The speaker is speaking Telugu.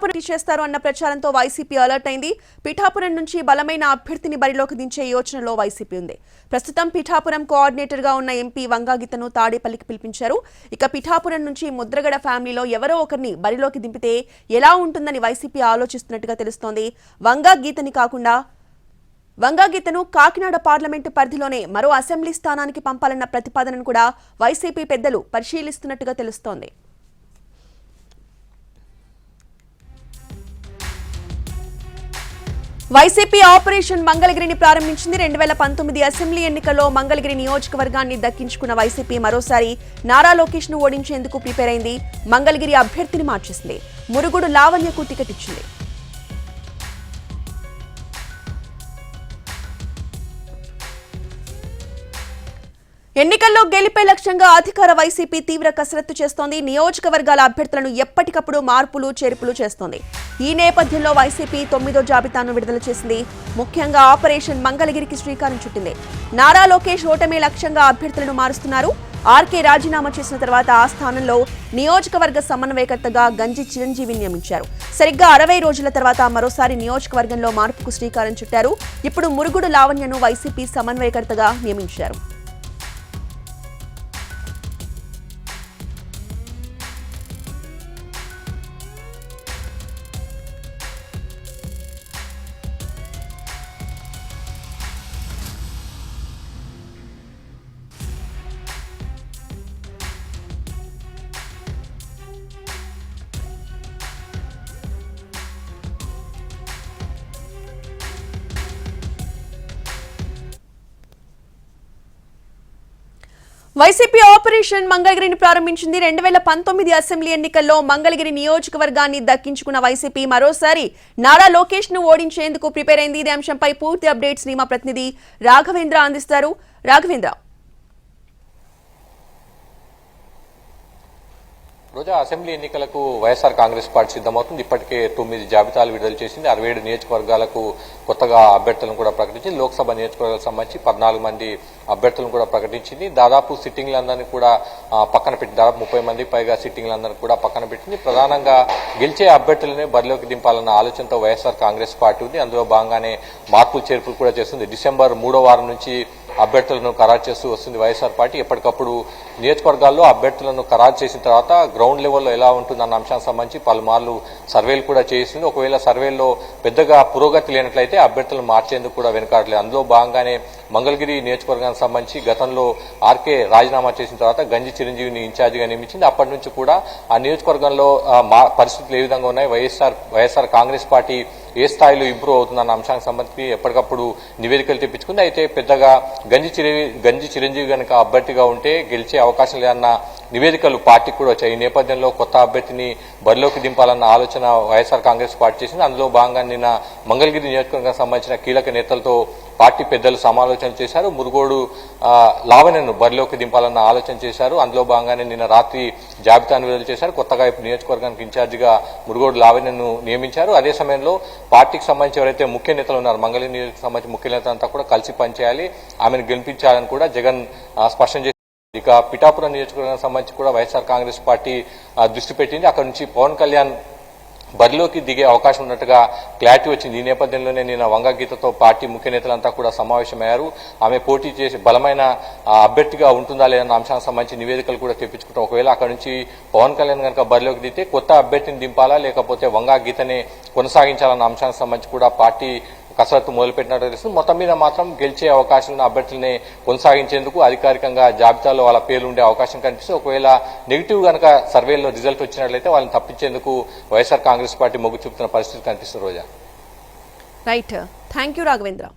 పిఠాపురం చేస్తారు అన్న ప్రచారంతో వైసీపీ అలర్ట్ అయింది. పిఠాపురం నుంచి బలమైన అభ్యర్థిని బరిలోకి దించే యోచనలో వైసీపీ ఉంది. ప్రస్తుతం పిఠాపురం కోఆర్డినేటర్ గా ఉన్న ఎంపీ వంగాగీతను తాడేపల్లికి పిలిపించారు. ఇక పిఠాపురం నుంచి ముద్రగడ ఫ్యామిలీలో ఎవరో ఒకరిని బరిలోకి దింపితే ఎలా ఉంటుందని వైసీపీ ఆలోచిస్తున్నట్టుగా తెలుస్తోంది. వంగాగీతను కాకినాడ పార్లమెంటు పరిధిలోనే మరో అసెంబ్లీ స్థానానికి పంపాలన్న ప్రతిపాదనను కూడా వైసీపీ పెద్దలు పరిశీలిస్తున్నట్టుగా తెలుస్తోంది. వైసీపీ ఆపరేషన్ మంగళగిరిని ప్రారంభించింది. 2019 అసెంబ్లీ ఎన్నికల్లో మంగళగిరి నియోజకవర్గాన్ని దక్కించుకున్న వైసీపీ మరోసారి నారా లోకేష్ ను ఓడించేందుకు ప్రిపేర్ అయింది. మంగళగిరి అభ్యర్థిని మార్చేసింది. మురుగుడు లావణ్యకు టికెట్ ఇచ్చింది. ఎన్నికల్లో గెలిపే లక్ష్యంగా అధికార వైసీపీ తీవ్ర కసరత్తు చేస్తోంది. నియోజకవర్గాల అభ్యర్థులను ఎప్పటికప్పుడు మార్పులు చేర్పులు చేస్తోంది. ఈ నేపథ్యంలో వైసీపీ 9వ జాబితాను విడుదల చేసింది. ముఖ్యంగా ఆపరేషన్ మంగళగిరికి శ్రీకారం చుట్టింది. నారా లోకేష్ ఓటమే లక్ష్యంగా అభ్యర్థులను మారుస్తున్నారు. ఆర్కే రాజీనామా చేసిన తర్వాత ఆ స్థానంలో నియోజకవర్గ సమన్వయకర్తగా గంజి చిరంజీవి నియమించారు. సరిగ్గా 60 రోజుల తర్వాత మరోసారి నియోజకవర్గంలో మార్పుకు శ్రీకారం చుట్టారు. ఇప్పుడు మురుగుడు లావణ్యను వైసీపీ సమన్వయకర్తగా నియమించారు. వైసీపీ ఆపరేషన్ మంగళగిరిని ప్రారంభించింది. 2019 అసెంబ్లీ ఎన్నికల్లో మంగళగిరి నియోజకవర్గాన్ని దక్కించుకున్న వైసీపీ మరోసారి నారా లోకేష్ ను ఓడించేందుకు ప్రిపేర్ అయింది. ఇదే అంశంపై పూర్తి అప్డేట్స్ ని మా ప్రతినిధి రాఘవేంద్ర అందిస్తారు. రాఘవేంద్ర, రోజా అసెంబ్లీ ఎన్నికలకు వైఎస్ఆర్ కాంగ్రెస్ పార్టీ సిద్ధమవుతుంది. ఇప్పటికే 9 జాబితాలు విడుదల చేసింది. 67 నియోజకవర్గాలకు కొత్తగా అభ్యర్థులను కూడా ప్రకటించింది. లోక్సభ నియోజకవర్గాలకు సంబంధించి 14 మంది అభ్యర్థులను కూడా ప్రకటించింది. దాదాపు సిట్టింగ్లందరినీ కూడా పక్కన పెట్టి దాదాపు 30 మందికి పైగా సిట్టింగ్లందరినీ కూడా పక్కన పెట్టింది. ప్రధానంగా గెలిచే అభ్యర్థులనే బరిలోకి దింపాలన్న ఆలోచనతో వైఎస్ఆర్ కాంగ్రెస్ పార్టీ ఉంది. అందులో భాగంగానే మార్పులు చేర్పులు కూడా చేస్తుంది. డిసెంబర్ 3వ వారం నుంచి అభ్యర్థులను ఖరారు చేస్తూ వస్తుంది వైఎస్ఆర్ పార్టీ. ఎప్పటికప్పుడు నియోజకవర్గాల్లో అభ్యర్థులను ఖరారు చేసిన తర్వాత గ్రౌండ్ లెవెల్లో ఎలా ఉంటుందన్న అంశానికి సంబంధించి పలుమార్లు సర్వేలు కూడా చేసింది. ఒకవేళ సర్వేల్లో పెద్దగా పురోగతి లేనట్లయితే అభ్యర్థులను మార్చేందుకు కూడా వెనుకాడలేదు. అందులో భాగంగానే మంగళగిరి నియోజకవర్గానికి సంబంధించి గతంలో ఆర్కే రాజీనామా చేసిన తర్వాత గంజి చిరంజీవిని ఇన్ఛార్జిగా నియమించింది. అప్పటి నుంచి కూడా ఆ నియోజకవర్గంలో పరిస్థితులు ఏ విధంగా ఉన్నాయి, వైఎస్ఆర్ కాంగ్రెస్ పార్టీ ఏ స్థాయిలో ఇంప్రూవ్ అవుతుందన్న అంశానికి సంబంధించి ఎప్పటికప్పుడు నివేదికలు తెప్పించుకుంది. అయితే పెద్దగా గంజి చిరంజీవి కనుక అభ్యర్థిగా ఉంటే గెలిచే అవకాశం లేదన్న నివేదికలు పార్టీకి కూడా వచ్చాయి. ఈ నేపథ్యంలో కొత్త అభ్యర్థిని బరిలోకి దింపాలన్న ఆలోచన వైఎస్ఆర్ కాంగ్రెస్ పార్టీ చేసింది. అందులో భాగంగా నిన్న మంగళగిరి నియోజకవర్గానికి సంబంధించిన కీలక నేతలతో పార్టీ పెద్దలు సమాలోచన చేశారు. మురుగోడు లావణ్యను బరిలోకి దింపాలన్న ఆలోచన చేశారు. అందులో భాగంగానే నిన్న రాత్రి జాబితాను విడుదల చేశారు. కొత్తగా నియోజకవర్గానికి ఇన్ఛార్జిగా మురుగోడు లావణ్యను నియమించారు. అదే సమయంలో పార్టీకి సంబంధించి ఎవరైతే ముఖ్య నేతలు ఉన్నారు, మంగళగిరి నియోజకవర్గానికి సంబంధించి ముఖ్య నేతలంతా కూడా కలిసి పనిచేయాలి, ఆమెను గెలిపించాలని కూడా జగన్ స్పష్టం చేశారు. ఇక పిఠాపురం నియోజకవర్గానికి సంబంధించి కూడా వైఎస్ఆర్ కాంగ్రెస్ పార్టీ దృష్టి పెట్టింది. అక్కడ నుంచి పవన్ కళ్యాణ్ బరిలోకి దిగే అవకాశం ఉన్నట్టుగా క్లారిటీ వచ్చింది. ఈ నేపథ్యంలోనే నిన్న వంగాగీతతో పార్టీ ముఖ్య నేతలంతా కూడా సమావేశమయ్యారు. ఆమె పోటీ చేసి బలమైన అభ్యర్థిగా ఉంటుందా లేదన్న అంశానికి సంబంధించి నివేదికలు కూడా తెప్పించుకుంటాం. ఒకవేళ అక్కడ నుంచి పవన్ కళ్యాణ్ కనుక బరిలోకి దిగితే కొత్త అభ్యర్థిని దింపాలా లేకపోతే వంగాగీతనే కొనసాగించాలన్న అంశానికి సంబంధించి కూడా పార్టీ కసరత్తు మొదలుపెట్టినట్టు తెలుస్తుంది. మొత్తం మీద మాత్రం గెలిచే అవకాశం ఉన్న అభ్యర్థుల్ని కొనసాగించేందుకు అధికారికంగా జాబితాలో వాళ్ళ పేర్లు ఉండే అవకాశం కనిపిస్తుంది. ఒకవేళ నెగిటివ్ కనుక సర్వేలో రిజల్ట్ వచ్చినట్లయితే వాళ్ళని తప్పించేందుకు వైఎస్ఆర్ కాంగ్రెస్ పార్టీ మొగ్గు చూపుతున్న పరిస్థితి కనిపిస్తుంది. Roja. Right, thank you Raghavendra.